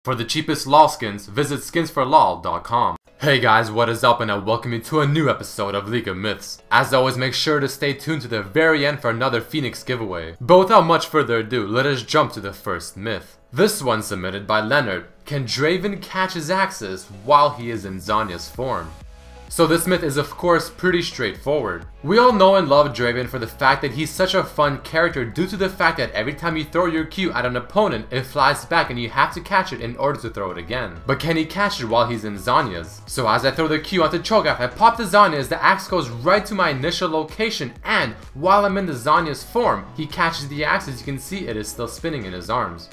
For the cheapest LOL skins, visit skinsforlol.com. Hey guys, what is up, and I welcome you to a new episode of League of Myths. As always, make sure to stay tuned to the very end for another Phoenix giveaway. But without much further ado, let us jump to the first myth. This one submitted by Leonard. Can Draven catch his axes while he is in Zhonya's form? So this myth is of course pretty straightforward. We all know and love Draven for the fact that he's such a fun character due to the fact that every time you throw your Q at an opponent, it flies back and you have to catch it in order to throw it again. But can he catch it while he's in Zhonya's? So as I throw the Q onto Cho'Gath, I pop the Zhonya's, the axe goes right to my initial location, and while I'm in the Zhonya's form, he catches the axe. As you can see, it is still spinning in his arms.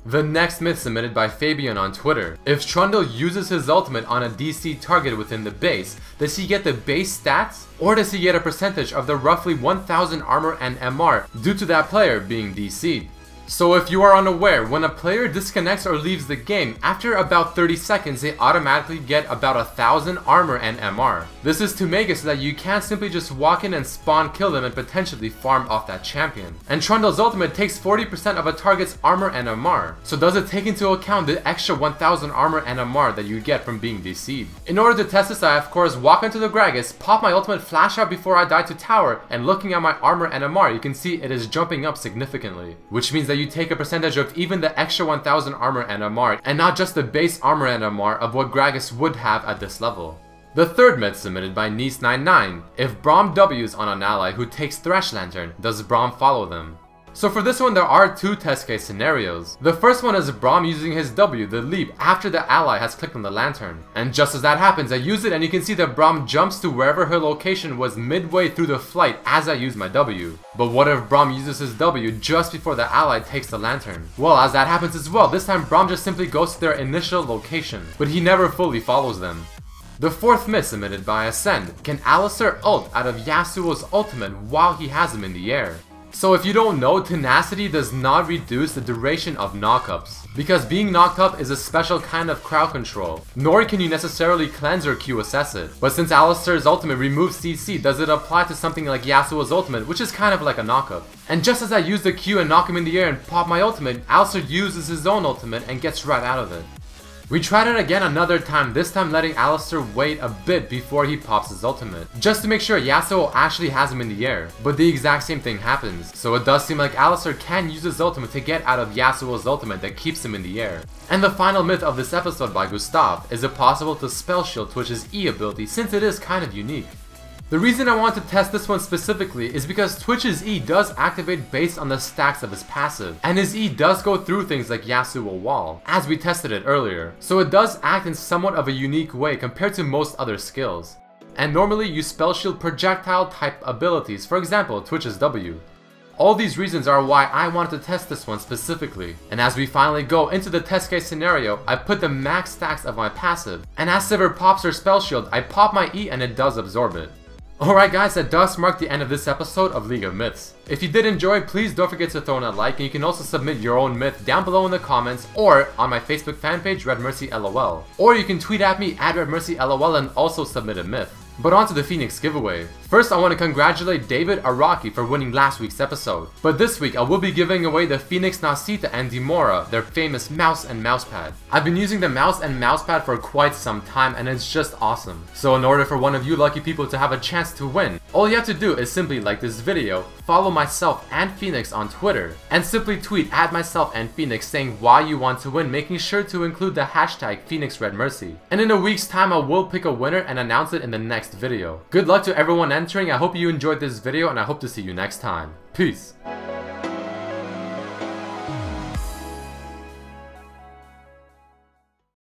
The next myth submitted by Fabian on Twitter. If Trundle uses his ultimate on a DC target within the base, does he get the base stats? Or does he get a percentage of the roughly 1000 armor and MR due to that player being DC'd? So if you are unaware, when a player disconnects or leaves the game, after about 30 seconds they automatically get about 1000 armor and MR. This is to make it so that you can't simply just walk in and spawn kill them and potentially farm off that champion. And Trundle's ultimate takes 40% of a target's armor and MR. So does it take into account the extra 1000 armor and MR that you get from being DC'd? In order to test this, I of course walk into the Gragas, pop my ultimate flash out before I die to tower, and looking at my armor and MR, you can see it is jumping up significantly. Which means that you take a percentage of even the extra 1000 armor and MR, and not just the base armor and MR of what Gragas would have at this level. The third myth submitted by Nice99. If Braum W's on an ally who takes Thresh Lantern, does Braum follow them? So for this one, there are two test case scenarios. The first one is Braum using his W, the leap, after the ally has clicked on the lantern. And just as that happens, I use it and you can see that Braum jumps to wherever her location was midway through the flight as I use my W. But what if Braum uses his W just before the ally takes the lantern? Well, as that happens as well, this time Braum just simply goes to their initial location, but he never fully follows them. The fourth myth submitted by Ascend. Can Alistar ult out of Yasuo's ultimate while he has him in the air? So if you don't know, tenacity does not reduce the duration of knockups, because being knocked up is a special kind of crowd control, nor can you necessarily cleanse or Q assess it. But since Alistar's ultimate removes CC, does it apply to something like Yasuo's ultimate, which is kind of like a knockup? And just as I use the Q and knock him in the air and pop my ultimate, Alistar uses his own ultimate and gets right out of it. We tried it again another time, this time letting Alistar wait a bit before he pops his ultimate, just to make sure Yasuo actually has him in the air. But the exact same thing happens, so it does seem like Alistar can use his ultimate to get out of Yasuo's ultimate that keeps him in the air. And the final myth of this episode by Gustav. Is it possible to spell shield Twitch's E ability, since it is kind of unique? The reason I want to test this one specifically is because Twitch's E does activate based on the stacks of his passive, and his E does go through things like Yasuo Wall, as we tested it earlier, so it does act in somewhat of a unique way compared to most other skills. And normally you spell shield projectile type abilities, for example Twitch's W. All these reasons are why I wanted to test this one specifically. And as we finally go into the test case scenario, I put the max stacks of my passive, and as Sivir pops her spell shield, I pop my E and it does absorb it. Alright guys, that does mark the end of this episode of League of Myths. If you did enjoy, please don't forget to throw in a like, and you can also submit your own myth down below in the comments or on my Facebook fan page, RedMercyLOL. Or you can tweet at me at RedMercyLOL and also submit a myth. But on to the Phoenix giveaway. First, I want to congratulate David Araki for winning last week's episode. But this week, I will be giving away the Phoenix Nasita and Dimora, their famous mouse and mousepad. I've been using the mouse and mousepad for quite some time and it's just awesome. So in order for one of you lucky people to have a chance to win, all you have to do is simply like this video, follow myself and Phoenix on Twitter, and simply tweet at myself and Phoenix saying why you want to win, making sure to include the hashtag PhoenixRedMercy. And in a week's time, I will pick a winner and announce it in the next video. Good luck to everyone entering. I hope you enjoyed this video and I hope to see you next time. Peace.